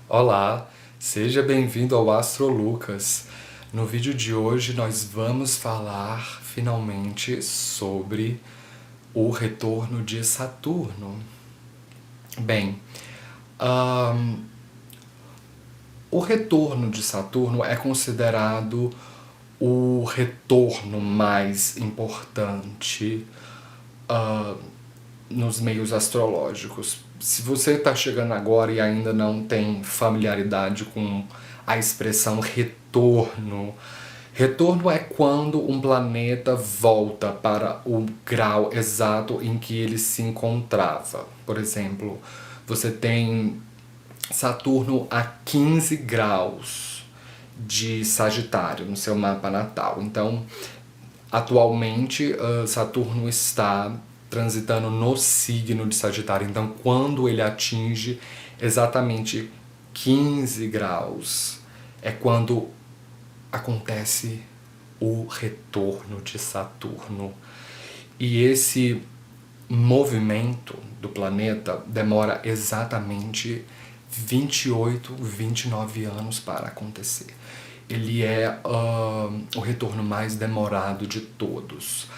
Olá, seja bem-vindo ao Astro Lucas. No vídeo de hoje nós vamos falar finalmente sobre o retorno de Saturno. Bem, ahn, o retorno de Saturno é considerado o retorno mais importante nos meios astrológicos. Se você está chegando agora e ainda não tem familiaridade com a expressão retorno, retorno é quando um planeta volta para o grau exato em que ele se encontrava. Por exemplo, você tem Saturno a 15 graus de Sagitário no seu mapa natal. Então, atualmente, Saturno está transitando no signo de Sagitário. Então, quando ele atinge exatamente 15 graus, é quando acontece o retorno de Saturno. E esse movimento do planeta demora exatamente 28, 29 anos para acontecer. Ele é o retorno mais demorado de todos.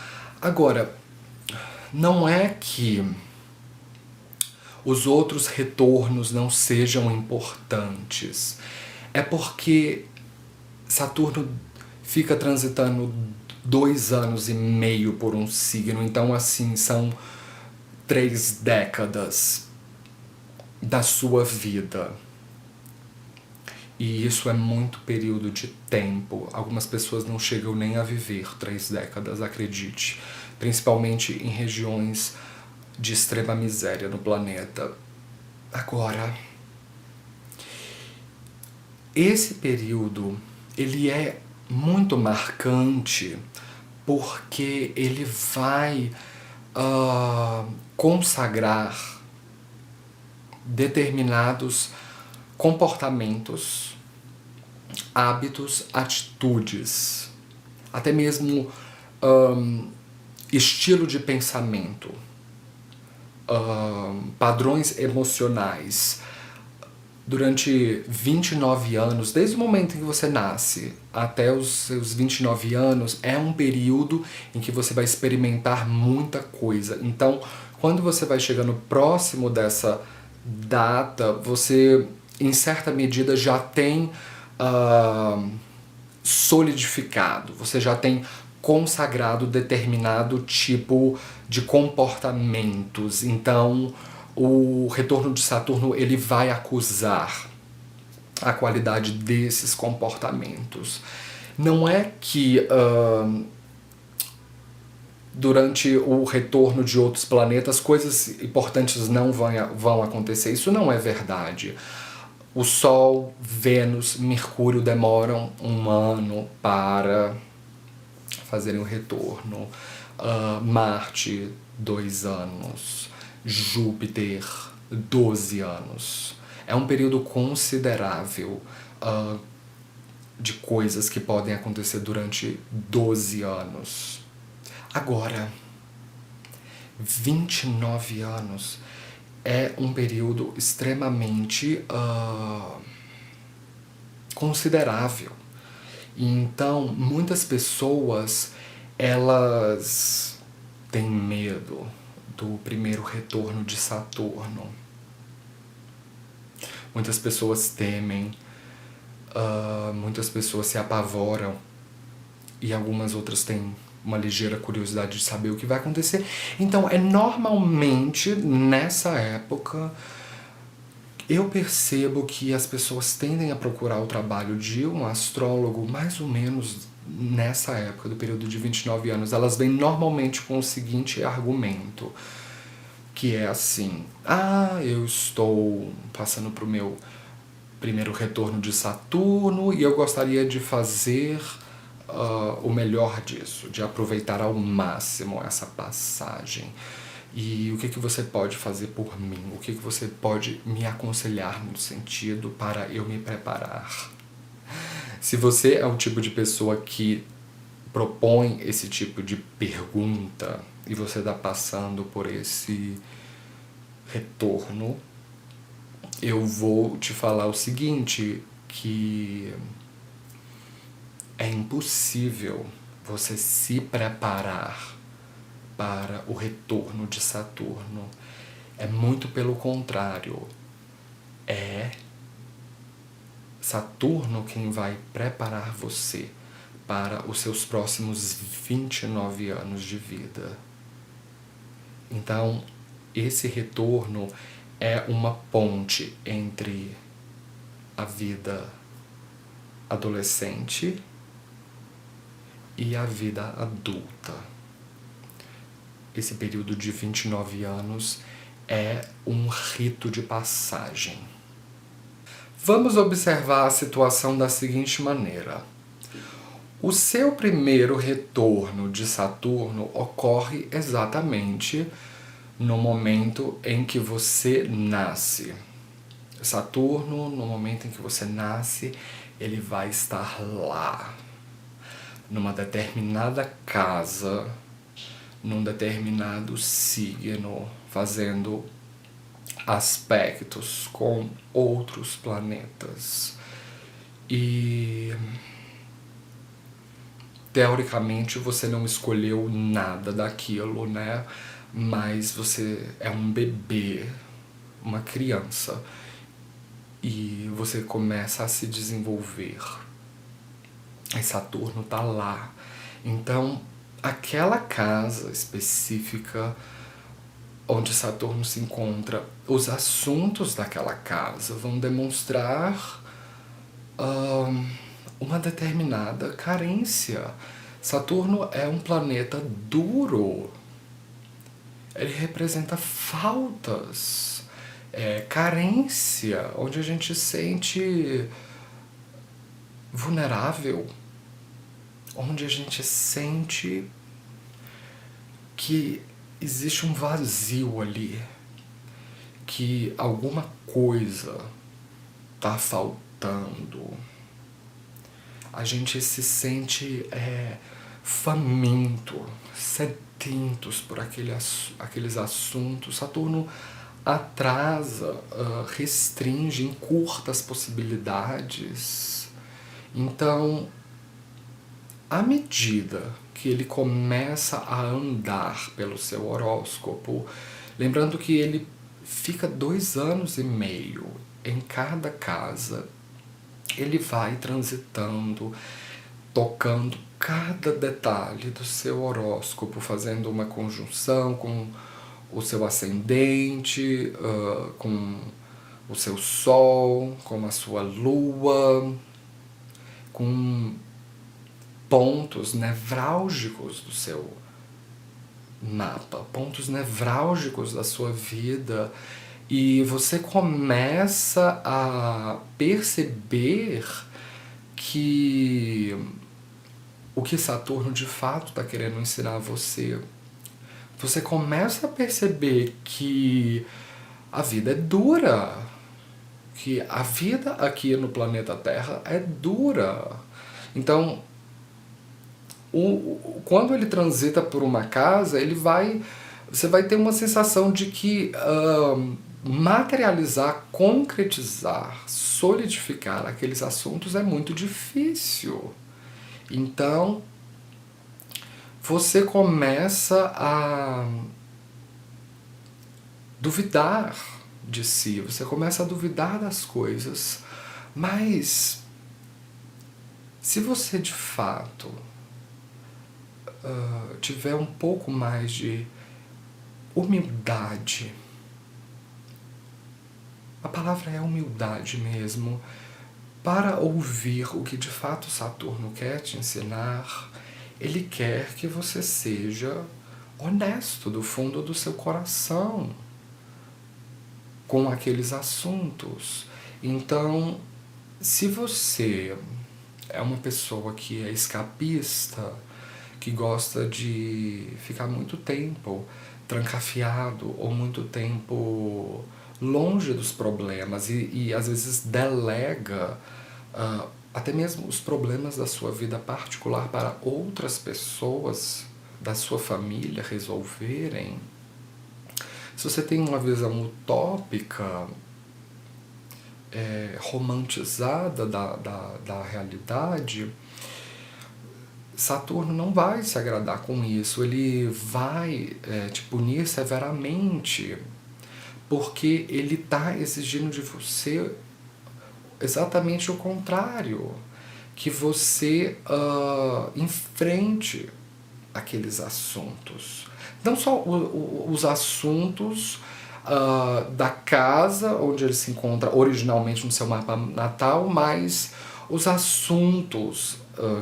Agora, não é que os outros retornos não sejam importantes. É porque Saturno fica transitando 2 anos e meio por um signo, então assim, são 3 décadas da sua vida. E isso é muito período de tempo. Algumas pessoas não chegam nem a viver 3 décadas, acredite. Principalmente em regiões de extrema miséria no planeta. Agora, esse período, ele é muito marcante porque ele vai consagrar determinados comportamentos, hábitos, atitudes, até mesmo estilo de pensamento, padrões emocionais. Durante 29 anos, desde o momento em que você nasce até os seus 29 anos, é um período em que você vai experimentar muita coisa. Então, quando você vai chegando próximo dessa data, você, em certa medida, já tem solidificado, você já tem consagrado determinado tipo de comportamentos. Então, o retorno de Saturno ele vai acusar a qualidade desses comportamentos. Não é que durante o retorno de outros planetas coisas importantes não vão acontecer. Isso não é verdade. O Sol, Vênus, Mercúrio demoram 1 ano para fazerem o retorno. Marte, 2 anos. Júpiter, 12 anos. É um período considerável de coisas que podem acontecer durante 12 anos. Agora, 29 anos é um período extremamente considerável. Então, muitas pessoas, elas têm medo do primeiro retorno de Saturno. Muitas pessoas temem, muitas pessoas se apavoram e algumas outras têm uma ligeira curiosidade de saber o que vai acontecer. Então, é normalmente nessa época eu percebo que as pessoas tendem a procurar o trabalho de um astrólogo mais ou menos nessa época, do período de 29 anos. Elas vêm normalmente com o seguinte argumento, que é assim: eu estou passando para o meu primeiro retorno de Saturno e eu gostaria de fazer o melhor disso, de aproveitar ao máximo essa passagem. E o que você pode fazer por mim? O que você pode me aconselhar no sentido para eu me preparar? Se você é o tipo de pessoa que propõe esse tipo de pergunta e você está passando por esse retorno, eu vou te falar o seguinte, que é impossível você se preparar para o retorno de Saturno. É muito pelo contrário. É Saturno quem vai preparar você para os seus próximos 29 anos de vida. Então, esse retorno é uma ponte entre a vida adolescente e a vida adulta. Esse período de 29 anos é um rito de passagem. Vamos observar a situação da seguinte maneira. O seu primeiro retorno de Saturno ocorre exatamente no momento em que você nasce. Saturno, no momento em que você nasce, ele vai estar lá, numa determinada casa, num determinado signo, fazendo aspectos com outros planetas. E teoricamente você não escolheu nada daquilo, né? Mas você é um bebê, uma criança, e você começa a se desenvolver. E Saturno tá lá. Então, aquela casa específica onde Saturno se encontra, os assuntos daquela casa vão demonstrar uma determinada carência. Saturno é um planeta duro. Ele representa faltas, carência, onde a gente se sente vulnerável, onde a gente sente que existe um vazio ali, que alguma coisa está faltando. A gente se sente faminto, sedentos por aqueles assuntos. Saturno atrasa, restringe, encurta as possibilidades. Então, à medida que ele começa a andar pelo seu horóscopo, lembrando que ele fica 2 anos e meio em cada casa, ele vai transitando, tocando cada detalhe do seu horóscopo, fazendo uma conjunção com o seu ascendente, com o seu sol, com a sua lua, com pontos nevrálgicos do seu mapa, pontos nevrálgicos da sua vida, e você começa a perceber que o que Saturno de fato está querendo ensinar a você. Você começa a perceber que a vida é dura, que a vida aqui no planeta Terra é dura. Então, quando ele transita por uma casa, você vai ter uma sensação de que materializar, concretizar, solidificar aqueles assuntos é muito difícil. Então, você começa a duvidar de si, você começa a duvidar das coisas, mas se você de fato tiver um pouco mais de humildade, a palavra é humildade mesmo, para ouvir o que de fato Saturno quer te ensinar, ele quer que você seja honesto do fundo do seu coração com aqueles assuntos. Então, se você é uma pessoa que é escapista, que gosta de ficar muito tempo trancafiado ou muito tempo longe dos problemas e às vezes delega até mesmo os problemas da sua vida particular para outras pessoas da sua família resolverem. Se você tem uma visão utópica, romantizada da realidade, Saturno não vai se agradar com isso, ele vai te punir severamente, porque ele está exigindo de você exatamente o contrário, que você enfrente aqueles assuntos. Não só os assuntos da casa onde ele se encontra originalmente no seu mapa natal, mas os assuntos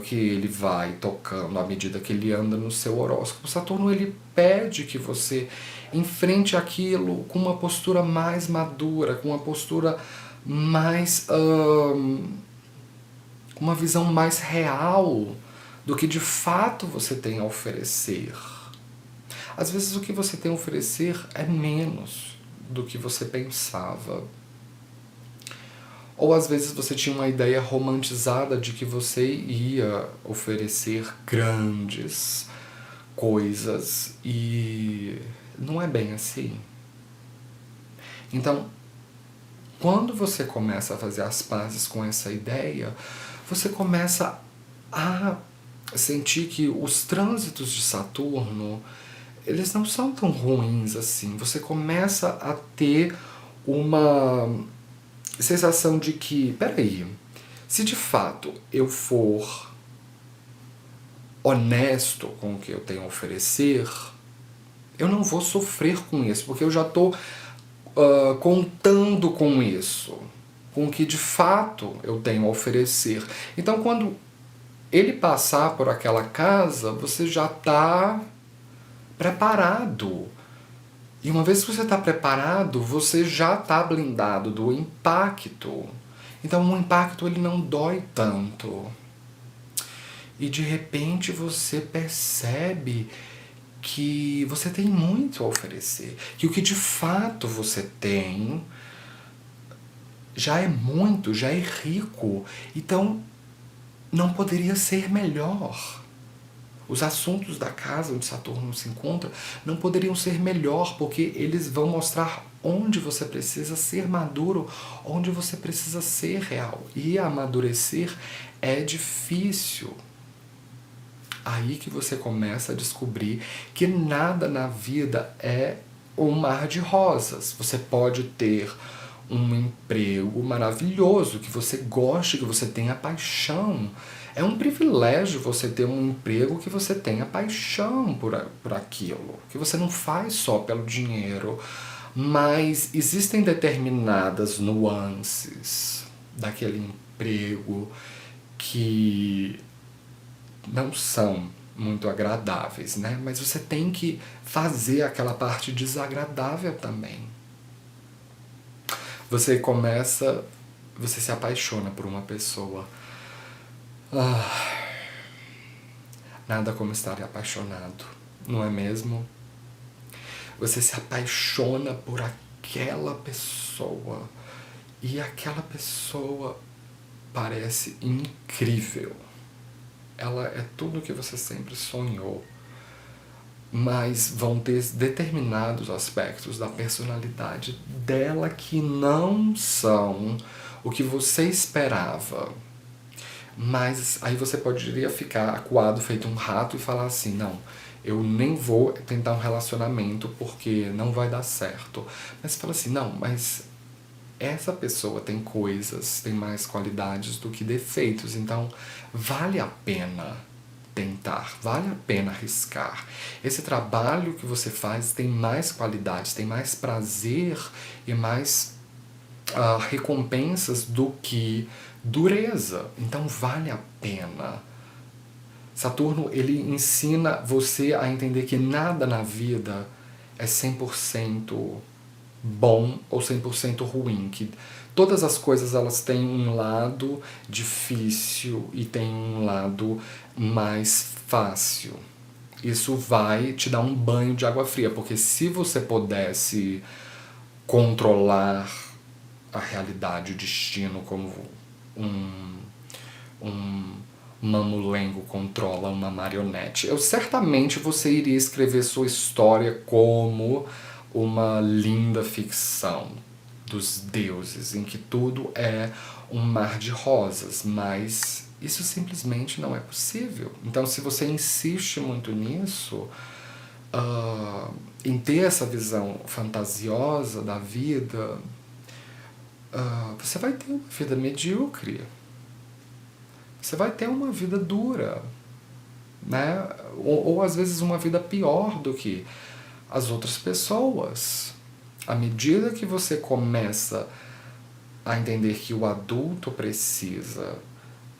que ele vai tocando à medida que ele anda no seu horóscopo. Saturno, ele pede que você enfrente aquilo com uma postura mais madura, com uma postura mais uma visão mais real do que de fato você tem a oferecer. Às vezes o que você tem a oferecer é menos do que você pensava. Ou às vezes você tinha uma ideia romantizada de que você ia oferecer grandes coisas e não é bem assim. Então, quando você começa a fazer as pazes com essa ideia, você começa a sentir que os trânsitos de Saturno, eles não são tão ruins assim. Você começa a ter uma sensação de que, peraí, se de fato eu for honesto com o que eu tenho a oferecer, eu não vou sofrer com isso, porque eu já estou contando com isso, com o que de fato eu tenho a oferecer. Então, quando ele passar por aquela casa, você já está preparado. E uma vez que você está preparado, você já está blindado do impacto. Então o impacto ele não dói tanto. E de repente você percebe que você tem muito a oferecer. Que o que de fato você tem já é muito, já é rico. Então não poderia ser melhor. Os assuntos da casa onde Saturno se encontra não poderiam ser melhor, porque eles vão mostrar onde você precisa ser maduro, onde você precisa ser real. E amadurecer é difícil. Aí que você começa a descobrir que nada na vida é um mar de rosas. Você pode ter um emprego maravilhoso, que você goste, que você tenha paixão. É um privilégio você ter um emprego que você tenha paixão por aquilo, que você não faz só pelo dinheiro, mas existem determinadas nuances daquele emprego que não são muito agradáveis, né? Mas você tem que fazer aquela parte desagradável também. Você se apaixona por uma pessoa. Nada como estar apaixonado, não é mesmo? Você se apaixona por aquela pessoa e aquela pessoa parece incrível. Ela é tudo o que você sempre sonhou, mas vão ter determinados aspectos da personalidade dela que não são o que você esperava. Mas aí você poderia ficar acuado, feito um rato, e falar assim, não, eu nem vou tentar um relacionamento porque não vai dar certo. Mas você fala assim, não, mas essa pessoa tem coisas, tem mais qualidades do que defeitos, então vale a pena tentar, vale a pena arriscar. Esse trabalho que você faz tem mais qualidades, tem mais prazer e mais recompensas do que dureza, então vale a pena. Saturno, ele ensina você a entender que nada na vida é 100% bom ou 100% ruim, que todas as coisas elas têm um lado difícil e tem um lado mais fácil. Isso vai te dar um banho de água fria, porque se você pudesse controlar a realidade, o destino, como um mamulengo controla uma marionete, certamente você iria escrever sua história como uma linda ficção. dos deuses, em que tudo é um mar de rosas, mas isso simplesmente não é possível. Então, se você insiste muito nisso, em ter essa visão fantasiosa da vida, você vai ter uma vida medíocre. Você vai ter uma vida dura, né? Ou às vezes uma vida pior do que as outras pessoas. À medida que você começa a entender que o adulto precisa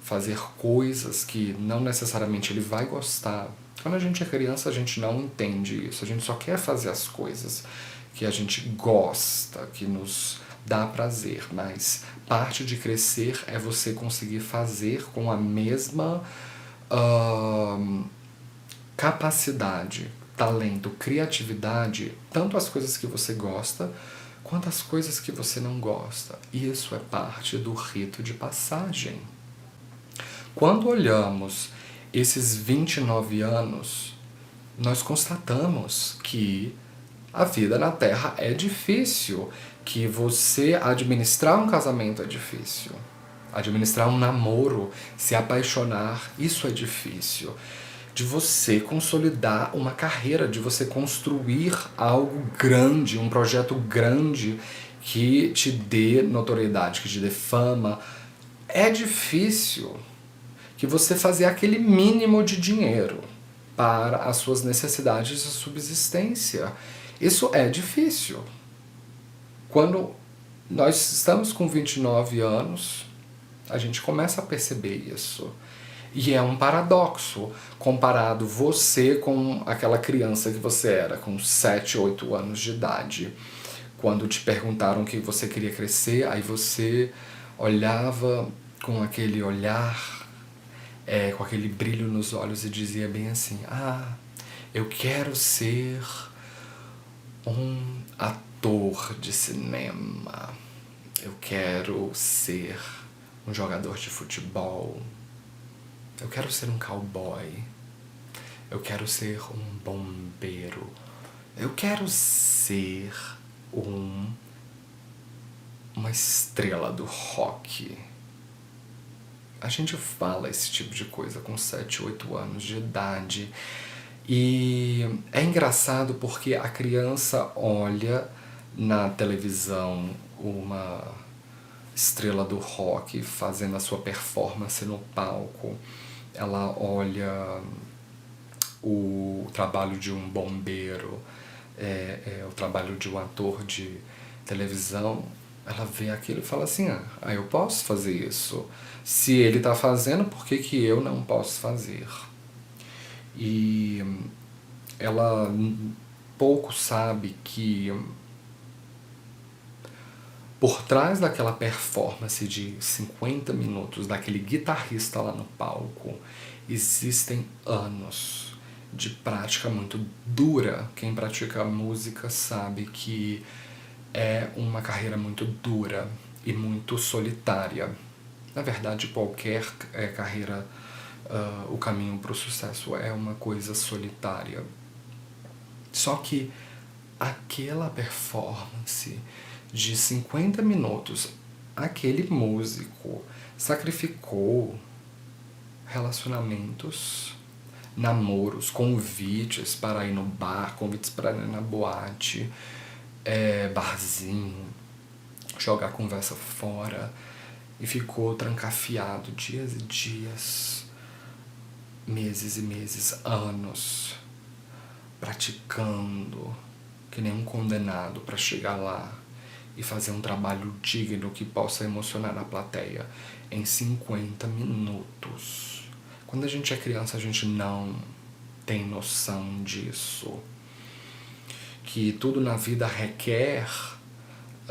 fazer coisas que não necessariamente ele vai gostar. Quando a gente é criança, a gente não entende isso. A gente só quer fazer as coisas que a gente gosta, que nos dá prazer. Mas parte de crescer é você conseguir fazer com a mesma capacidade, talento, criatividade, tanto as coisas que você gosta quanto as coisas que você não gosta. Isso é parte do rito de passagem. Quando olhamos esses 29 anos, nós constatamos que a vida na Terra é difícil, que você administrar um casamento é difícil, administrar um namoro, se apaixonar, isso é difícil. De você consolidar uma carreira, de você construir algo grande, um projeto grande que te dê notoriedade, que te dê fama, é difícil. Que você fazer aquele mínimo de dinheiro para as suas necessidades de subsistência. Isso é difícil. Quando nós estamos com 29 anos, a gente começa a perceber isso. E é um paradoxo, comparado você com aquela criança que você era, com 7, 8 anos de idade. Quando te perguntaram o que você queria crescer, aí você olhava com aquele olhar, com aquele brilho nos olhos e dizia bem assim, eu quero ser um ator de cinema, eu quero ser um jogador de futebol, eu quero ser um cowboy, eu quero ser um bombeiro, eu quero ser uma estrela do rock. A gente fala esse tipo de coisa com 7, 8 anos de idade. E é engraçado porque a criança olha na televisão uma estrela do rock fazendo a sua performance no palco. Ela olha o trabalho de um bombeiro, o trabalho de um ator de televisão. Ela vê aquilo e fala assim, eu posso fazer isso. Se ele está fazendo, por que eu não posso fazer? E ela pouco sabe que por trás daquela performance de 50 minutos, daquele guitarrista lá no palco, existem anos de prática muito dura. Quem pratica música sabe que é uma carreira muito dura e muito solitária. Na verdade, qualquer carreira, o caminho para o sucesso é uma coisa solitária. Só que aquela performance de 50 minutos, aquele músico sacrificou relacionamentos, namoros, convites para ir no bar, convites para ir na boate, barzinho, jogar a conversa fora, e ficou trancafiado dias e dias, meses e meses, anos, praticando que nem um condenado para chegar lá e fazer um trabalho digno que possa emocionar a plateia em 50 minutos. Quando a gente é criança, a gente não tem noção disso. Que tudo na vida requer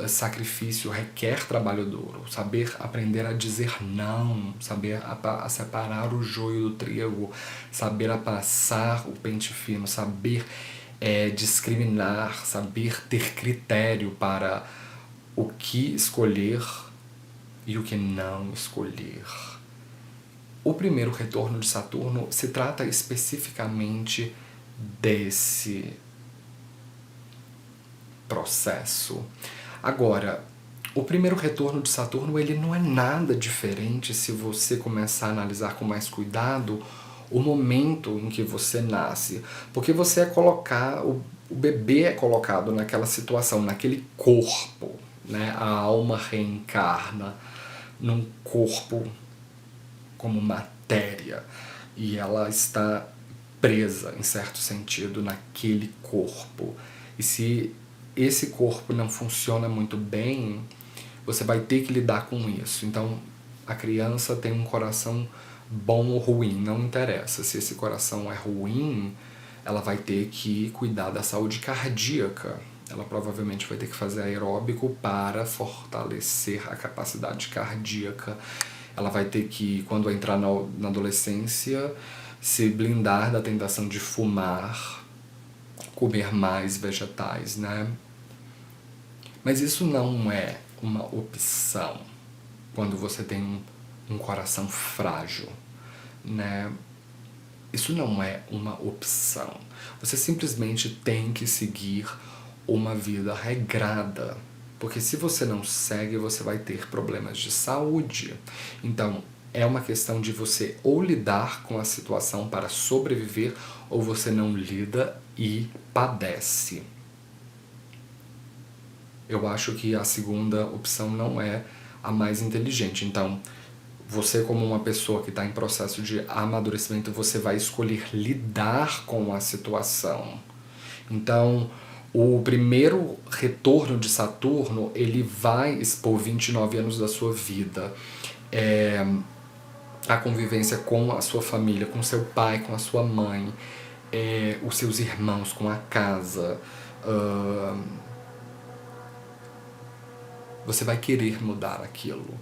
sacrifício, requer trabalho duro. Saber aprender a dizer não, saber a separar o joio do trigo, saber passar o pente fino, saber discriminar, saber ter critério para o que escolher e o que não escolher. O primeiro retorno de Saturno se trata especificamente desse processo. Agora, O primeiro retorno de Saturno, ele não é nada diferente se você começar a analisar com mais cuidado o momento em que você nasce. Porque você é o bebê é colocado naquela situação, naquele corpo, né? A alma reencarna num corpo como matéria e ela está presa, em certo sentido, naquele corpo. E se esse corpo não funciona muito bem, você vai ter que lidar com isso. Então, a criança tem um coração bom ou ruim, não interessa. Se esse coração é ruim, ela vai ter que cuidar da saúde cardíaca. Ela provavelmente vai ter que fazer aeróbico para fortalecer a capacidade cardíaca. Ela vai ter que, quando entrar na adolescência, se blindar da tentação de fumar, comer mais vegetais, né? Mas isso não é uma opção quando você tem um coração frágil, né? Isso não é uma opção. Você simplesmente tem que seguir uma vida regrada, porque se você não segue, você vai ter problemas de saúde. Então, é uma questão de você ou lidar com a situação para sobreviver, ou você não lida e padece. Eu acho que a segunda opção não é a mais inteligente. Então, você como uma pessoa que está em processo de amadurecimento, você vai escolher lidar com a situação. Então, o primeiro retorno de Saturno, ele vai expor 29 anos da sua vida. A convivência com a sua família, com seu pai, com a sua mãe, os seus irmãos, com a casa. Você vai querer mudar aquilo.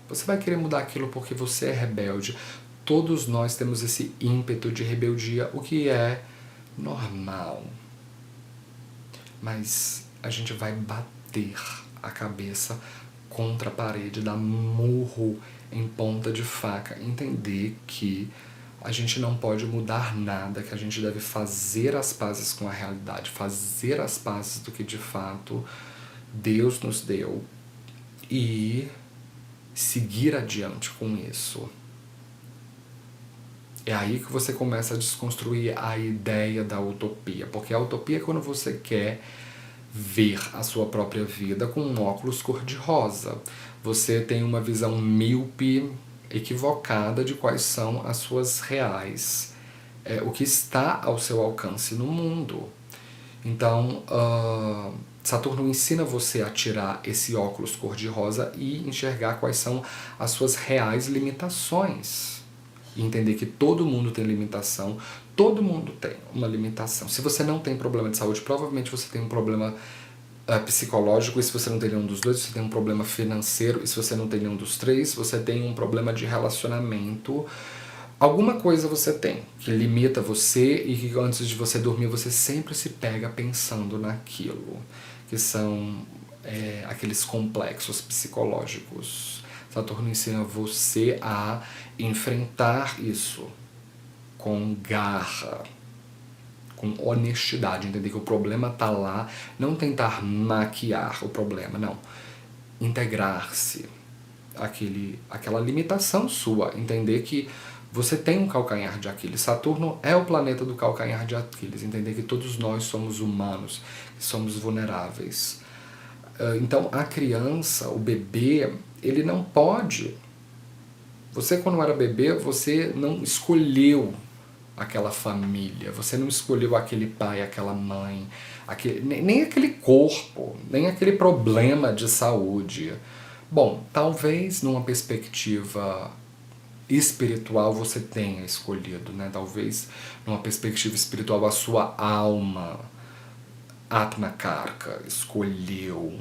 Você vai querer mudar aquilo porque você é rebelde. Todos nós temos esse ímpeto de rebeldia, o que é normal. Mas a gente vai bater a cabeça contra a parede, dar murro em ponta de faca, entender que a gente não pode mudar nada, que a gente deve fazer as pazes com a realidade, fazer as pazes do que de fato Deus nos deu e seguir adiante com isso. É aí que você começa a desconstruir a ideia da utopia, porque a utopia é quando você quer ver a sua própria vida com um óculos cor-de-rosa. Você tem uma visão míope, equivocada de quais são as suas reais, o que está ao seu alcance no mundo. Então, Saturno ensina você a tirar esse óculos cor-de-rosa e enxergar quais são as suas reais limitações. E entender que todo mundo tem limitação, todo mundo tem uma limitação. Se você não tem problema de saúde, provavelmente você tem um problema psicológico, e se você não tem nenhum dos dois, você tem um problema financeiro, e se você não tem nenhum dos três, você tem um problema de relacionamento. Alguma coisa você tem que limita você e que antes de você dormir você sempre se pega pensando naquilo, que são aqueles complexos psicológicos. Saturno ensina você a enfrentar isso com garra, com honestidade, entender que o problema está lá, não tentar maquiar o problema, não. Integrar-se aquela limitação sua, entender que você tem um calcanhar de Aquiles. Saturno é o planeta do calcanhar de Aquiles, entender que todos nós somos humanos, que somos vulneráveis. Então a criança, o bebê, ele não pode. Você quando era bebê, você não escolheu aquela família, você não escolheu aquele pai, aquela mãe, nem aquele corpo, nem aquele problema de saúde. Bom, talvez numa perspectiva espiritual você tenha escolhido, né? Talvez numa perspectiva espiritual a sua alma, Atma Karka, escolheu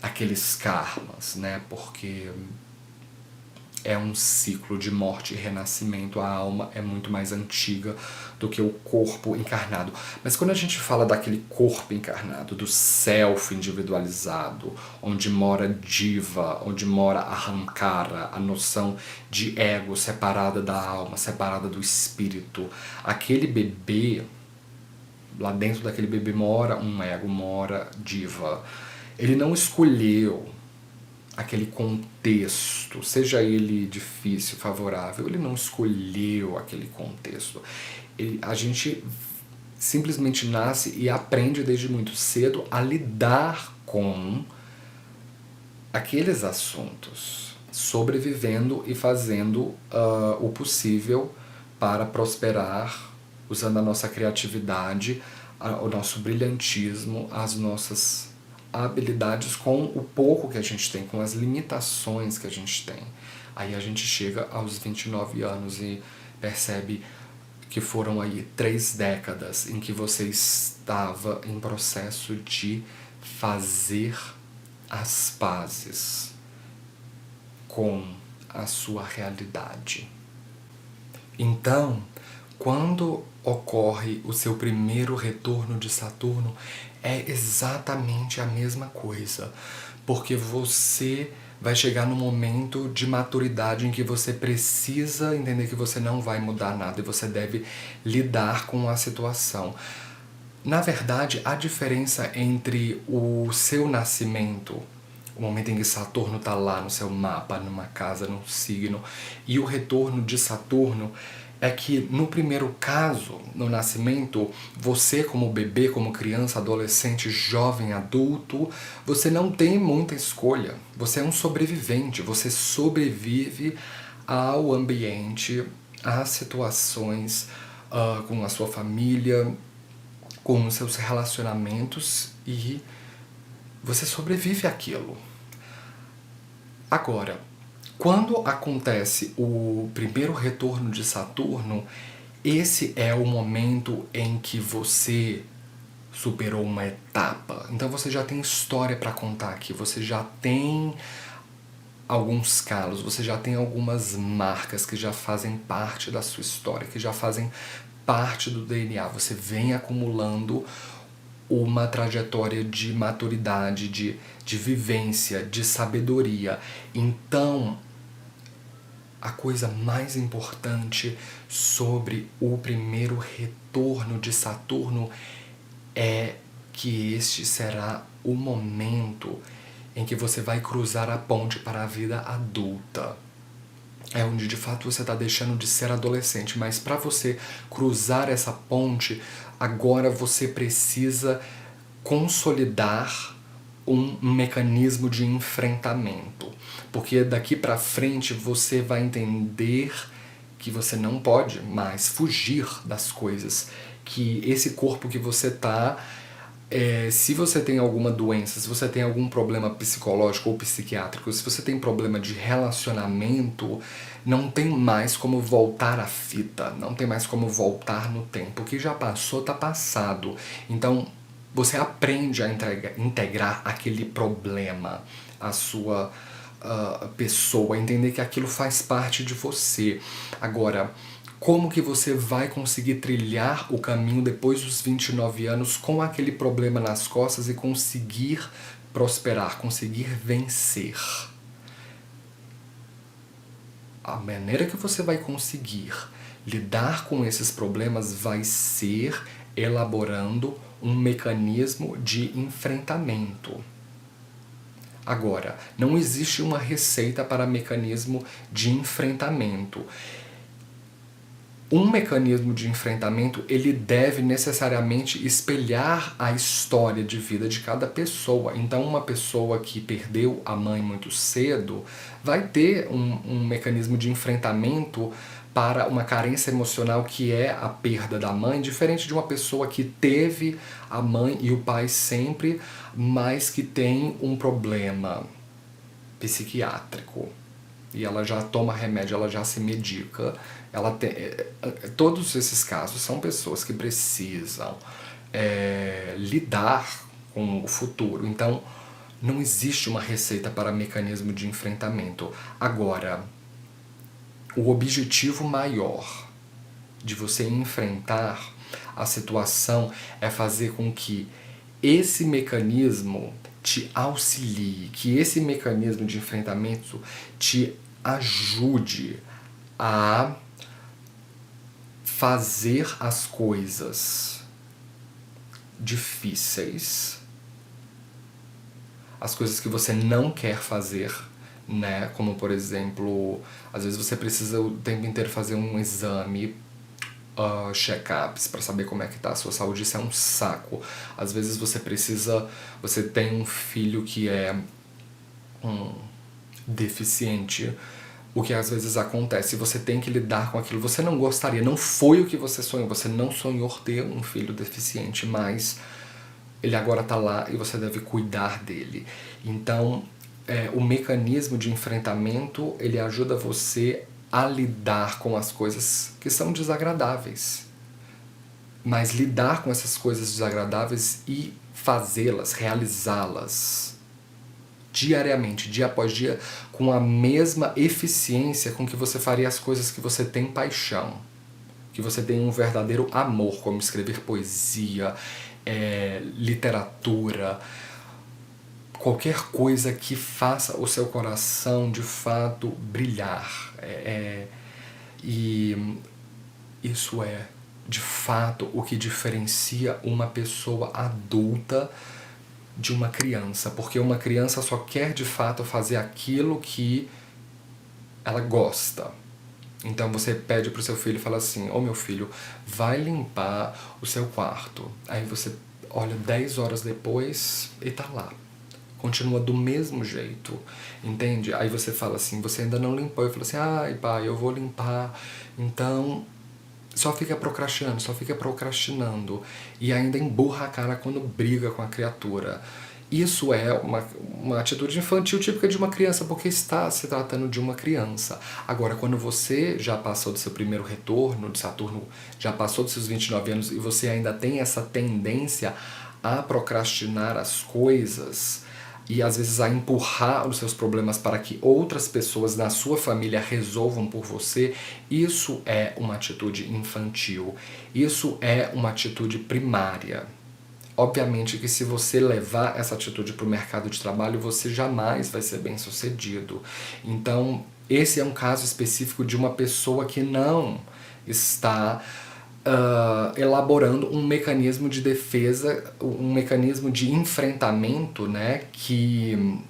aqueles karmas, né? Porque é um ciclo de morte e renascimento, a alma é muito mais antiga do que o corpo encarnado. Mas quando a gente fala daquele corpo encarnado, do self individualizado, onde mora diva, onde mora ahankara, a noção de ego separada da alma, separada do espírito, aquele bebê, lá dentro daquele bebê mora um ego, mora diva. Ele não escolheu aquele contexto, seja ele difícil, favorável, ele não escolheu aquele contexto. A gente simplesmente nasce e aprende desde muito cedo a lidar com aqueles assuntos, sobrevivendo e fazendo o possível para prosperar, usando a nossa criatividade, o nosso brilhantismo, as nossas habilidades com o pouco que a gente tem, com as limitações que a gente tem. Aí a gente chega aos 29 anos e percebe que foram aí 3 décadas em que você estava em processo de fazer as pazes com a sua realidade. Então, quando ocorre o seu primeiro retorno de Saturno, é exatamente a mesma coisa, porque você vai chegar no momento de maturidade em que você precisa entender que você não vai mudar nada e você deve lidar com a situação. Na verdade, a diferença entre o seu nascimento, o momento em que Saturno está lá no seu mapa, numa casa, num signo, e o retorno de Saturno é que no primeiro caso, no nascimento, você como bebê, como criança, adolescente, jovem, adulto, você não tem muita escolha. Você é um sobrevivente, você sobrevive ao ambiente, às situações, com a sua família, com os seus relacionamentos e você sobrevive àquilo. Agora, quando acontece o primeiro retorno de Saturno, esse é o momento em que você superou uma etapa. Então você já tem história para contar aqui, você já tem alguns calos, você já tem algumas marcas que já fazem parte da sua história, que já fazem parte do DNA. Você vem acumulando uma trajetória de maturidade, de vivência, de sabedoria. Então, a coisa mais importante sobre o primeiro retorno de Saturno é que este será o momento em que você vai cruzar a ponte para a vida adulta. É onde de fato você está deixando de ser adolescente, mas para você cruzar essa ponte, agora você precisa consolidar um mecanismo de enfrentamento, porque daqui para frente você vai entender que você não pode mais fugir das coisas, que esse corpo que você está, se você tem alguma doença, se você tem algum problema psicológico ou psiquiátrico, se você tem problema de relacionamento, não tem mais como voltar à fita, não tem mais como voltar no tempo. O que já passou, está passado. Então, você aprende a integrar aquele problema à sua pessoa, entender que aquilo faz parte de você. Agora, como que você vai conseguir trilhar o caminho depois dos 29 anos com aquele problema nas costas e conseguir prosperar, conseguir vencer? A maneira que você vai conseguir lidar com esses problemas vai ser elaborando um mecanismo de enfrentamento. Agora, não existe uma receita para mecanismo de enfrentamento. Um mecanismo de enfrentamento, ele deve necessariamente espelhar a história de vida de cada pessoa. Então, uma pessoa que perdeu a mãe muito cedo vai ter um mecanismo de enfrentamento para uma carência emocional que é a perda da mãe, diferente de uma pessoa que teve a mãe e o pai sempre, mas que tem um problema psiquiátrico. E ela já toma remédio, ela já se medica. Todos esses casos são pessoas que precisam lidar com o futuro. Então, não existe uma receita para mecanismo de enfrentamento. Agora, o objetivo maior de você enfrentar a situação é fazer com que esse mecanismo te auxilie, que esse mecanismo de enfrentamento te ajude a fazer as coisas difíceis, as coisas que você não quer fazer, né? Como, por exemplo, às vezes você precisa o tempo inteiro fazer um exame, check-ups para saber como é que tá a sua saúde. Isso é um saco. Às vezes você tem um filho que é deficiente, o que às vezes acontece, você tem que lidar com aquilo. Você não gostaria, não foi o que você sonhou, você não sonhou ter um filho deficiente, mas ele agora está lá e você deve cuidar dele. Então, o mecanismo de enfrentamento, ele ajuda você a lidar com as coisas que são desagradáveis. Mas lidar com essas coisas desagradáveis e fazê-las, realizá-las diariamente, dia após dia, com a mesma eficiência com que você faria as coisas que você tem paixão, que você tem um verdadeiro amor, como escrever poesia, literatura, qualquer coisa que faça o seu coração de fato brilhar. E isso é de fato o que diferencia uma pessoa adulta de uma criança, porque uma criança só quer de fato fazer aquilo que ela gosta. Então você pede pro seu filho e fala assim: ô meu filho, vai limpar o seu quarto. Aí você olha 10 horas depois e tá lá. Continua do mesmo jeito, entende? Aí você fala assim: você ainda não limpou. Eu falo assim: ai pai, eu vou limpar. Então só fica procrastinando e ainda emburra a cara quando briga com a criatura. Isso é uma atitude infantil típica de uma criança, porque está se tratando de uma criança. Agora, quando você já passou do seu primeiro retorno de Saturno, já passou dos seus 29 anos e você ainda tem essa tendência a procrastinar as coisas e às vezes a empurrar os seus problemas para que outras pessoas na sua família resolvam por você, isso é uma atitude infantil, isso é uma atitude primária. Obviamente que se você levar essa atitude para o mercado de trabalho, você jamais vai ser bem sucedido. Então, esse é um caso específico de uma pessoa que não está elaborando um mecanismo de defesa, um mecanismo de enfrentamento, né, que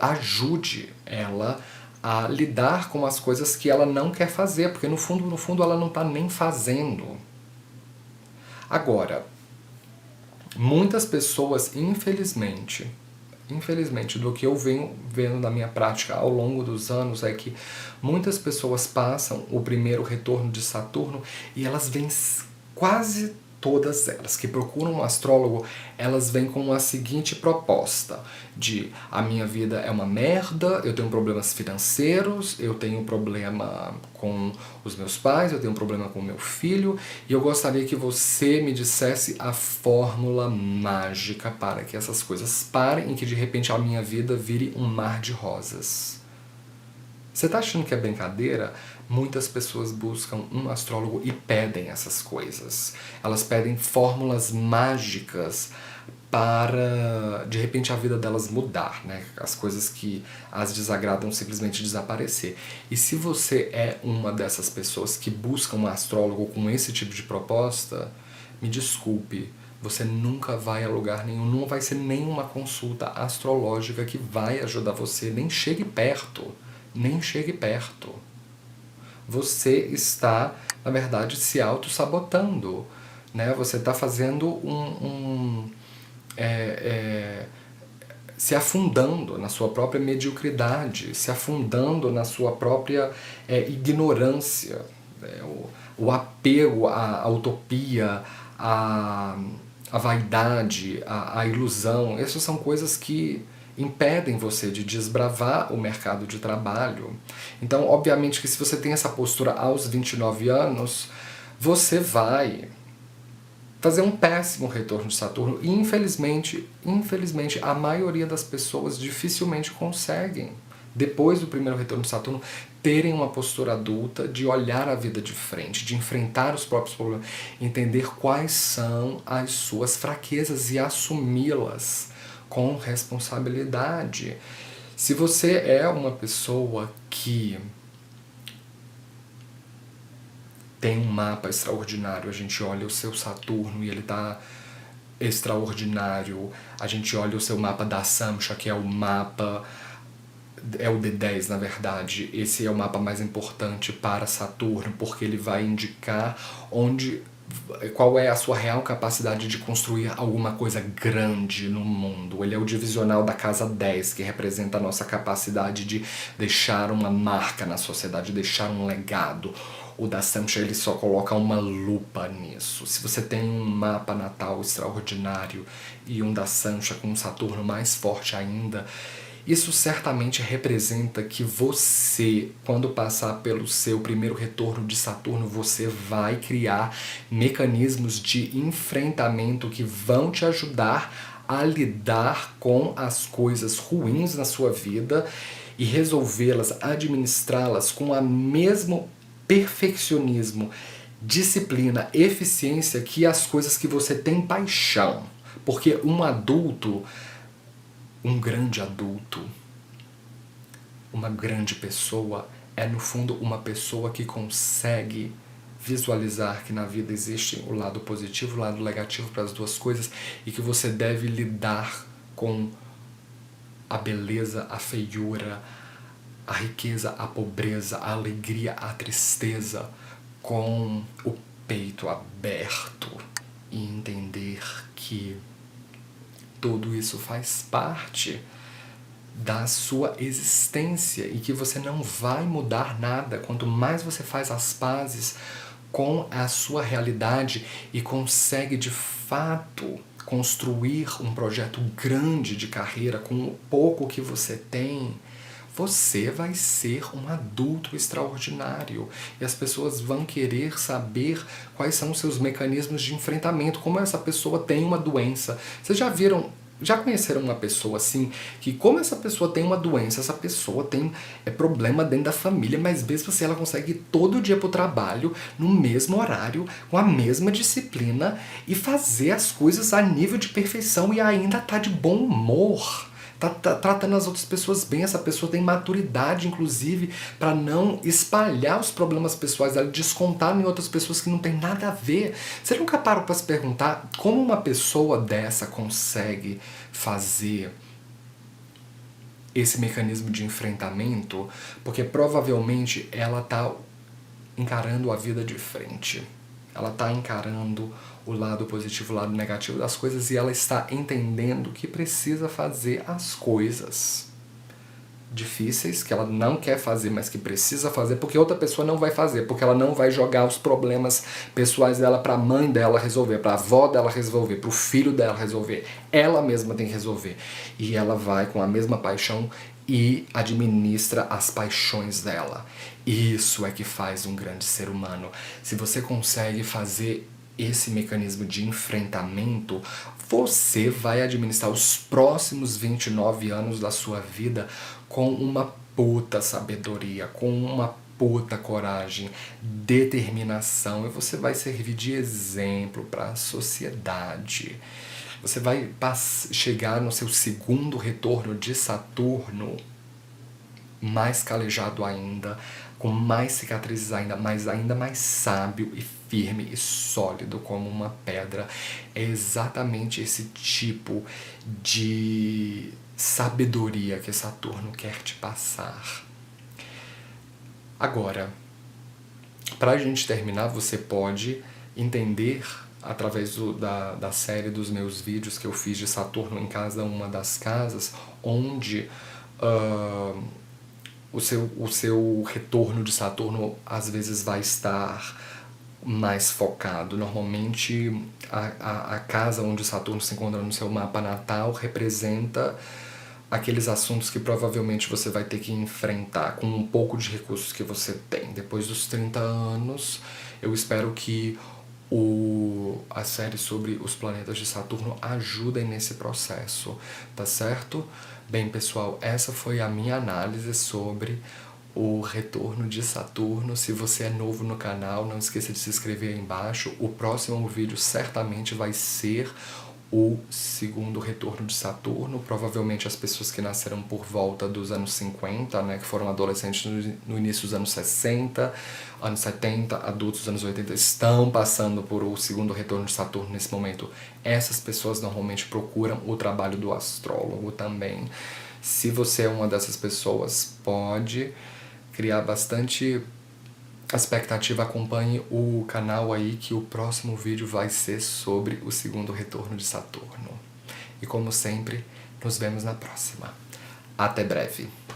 ajude ela a lidar com as coisas que ela não quer fazer, porque no fundo ela não está nem fazendo. Agora, muitas pessoas, infelizmente, do que eu venho vendo na minha prática ao longo dos anos, é que muitas pessoas passam o primeiro retorno de Saturno e elas vêm, quase todas elas que procuram um astrólogo, elas vêm com a seguinte proposta de: a minha vida é uma merda, eu tenho problemas financeiros, eu tenho problema com os meus pais, eu tenho problema com o meu filho, e eu gostaria que você me dissesse a fórmula mágica para que essas coisas parem e que de repente a minha vida vire um mar de rosas. Você está achando que é brincadeira? Muitas pessoas buscam um astrólogo e pedem essas coisas. Elas pedem fórmulas mágicas para, de repente, a vida delas mudar, né? As coisas que as desagradam simplesmente desaparecer. E se você é uma dessas pessoas que buscam um astrólogo com esse tipo de proposta, me desculpe, você nunca vai a lugar nenhum, não vai ser nenhuma consulta astrológica que vai ajudar você, nem chegue perto. Você está, na verdade, se auto-sabotando, né? Você está fazendo se afundando na sua própria mediocridade, se afundando na sua própria ignorância, o apego à utopia, à vaidade, à ilusão. Essas são coisas que impedem você de desbravar o mercado de trabalho. Então, obviamente que se você tem essa postura aos 29 anos, você vai fazer um péssimo retorno de Saturno e infelizmente, a maioria das pessoas dificilmente conseguem, depois do primeiro retorno de Saturno, terem uma postura adulta de olhar a vida de frente, de enfrentar os próprios problemas, entender quais são as suas fraquezas e assumi-las com responsabilidade. Se você é uma pessoa que tem um mapa extraordinário, a gente olha o seu Saturno e ele está extraordinário, a gente olha o seu mapa da Samsha, que é o mapa, é o D10 na verdade, esse é o mapa mais importante para Saturno, porque ele vai indicar qual é a sua real capacidade de construir alguma coisa grande no mundo. Ele é o divisional da casa 10, que representa a nossa capacidade de deixar uma marca na sociedade, deixar um legado. O da Samsha, ele só coloca uma lupa nisso. Se você tem um mapa natal extraordinário e um da Samsha com um Saturno mais forte ainda, isso certamente representa que você, quando passar pelo seu primeiro retorno de Saturno, você vai criar mecanismos de enfrentamento que vão te ajudar a lidar com as coisas ruins na sua vida e resolvê-las, administrá-las com o mesmo perfeccionismo, disciplina, eficiência que as coisas que você tem paixão. Porque um adulto, um grande adulto, uma grande pessoa, é no fundo uma pessoa que consegue visualizar que na vida existe o lado positivo e o lado negativo para as duas coisas e que você deve lidar com a beleza, a feiura, a riqueza, a pobreza, a alegria, a tristeza, com o peito aberto e entender que tudo isso faz parte da sua existência e que você não vai mudar nada. Quanto mais você faz as pazes com a sua realidade e consegue de fato construir um projeto grande de carreira com o pouco que você tem, você vai ser um adulto extraordinário e as pessoas vão querer saber quais são os seus mecanismos de enfrentamento, como essa pessoa tem uma doença. Vocês já conheceram uma pessoa assim, que como essa pessoa tem uma doença, essa pessoa tem problema dentro da família, mas mesmo assim ela consegue ir todo dia pro trabalho, no mesmo horário, com a mesma disciplina e fazer as coisas a nível de perfeição e ainda tá de bom humor. Tá tratando as outras pessoas bem, essa pessoa tem maturidade, inclusive, para não espalhar os problemas pessoais dela, descontar em outras pessoas que não tem nada a ver. Você nunca parou para se perguntar como uma pessoa dessa consegue fazer esse mecanismo de enfrentamento? Porque provavelmente ela tá encarando a vida de frente. Ela está encarando o lado positivo, o lado negativo das coisas e ela está entendendo que precisa fazer as coisas difíceis, que ela não quer fazer, mas que precisa fazer, porque outra pessoa não vai fazer, porque ela não vai jogar os problemas pessoais dela para a mãe dela resolver, para a avó dela resolver, para o filho dela resolver. Ela mesma tem que resolver. E ela vai com a mesma paixão e administra as paixões dela. Isso é que faz um grande ser humano. Se você consegue fazer esse mecanismo de enfrentamento, você vai administrar os próximos 29 anos da sua vida com uma puta sabedoria, com uma puta coragem, determinação, e você vai servir de exemplo para a sociedade. Você vai chegar no seu segundo retorno de Saturno mais calejado ainda, com mais cicatrizes ainda mais sábio e firme e sólido como uma pedra. É exatamente esse tipo de sabedoria que Saturno quer te passar. Agora, para a gente terminar, você pode entender através da série dos meus vídeos que eu fiz de Saturno em cada uma das casas, onde o seu retorno de Saturno às vezes vai estar mais focado. Normalmente a casa onde Saturno se encontra no seu mapa natal representa aqueles assuntos que provavelmente você vai ter que enfrentar com um pouco de recursos que você tem. Depois dos 30 anos, eu espero que a série sobre os planetas de Saturno ajudem nesse processo, tá certo? Bem, pessoal, essa foi a minha análise sobre o retorno de Saturno. Se você é novo no canal, não esqueça de se inscrever aí embaixo. O próximo vídeo certamente vai ser o segundo retorno de Saturno. Provavelmente as pessoas que nasceram por volta dos anos 50, né, que foram adolescentes no início dos anos 60, anos 70, adultos dos anos 80, estão passando por o segundo retorno de Saturno nesse momento. Essas pessoas normalmente procuram o trabalho do astrólogo também. Se você é uma dessas pessoas, pode criar bastante expectativa, acompanhe o canal aí que o próximo vídeo vai ser sobre o segundo retorno de Saturno. E como sempre, nos vemos na próxima. Até breve!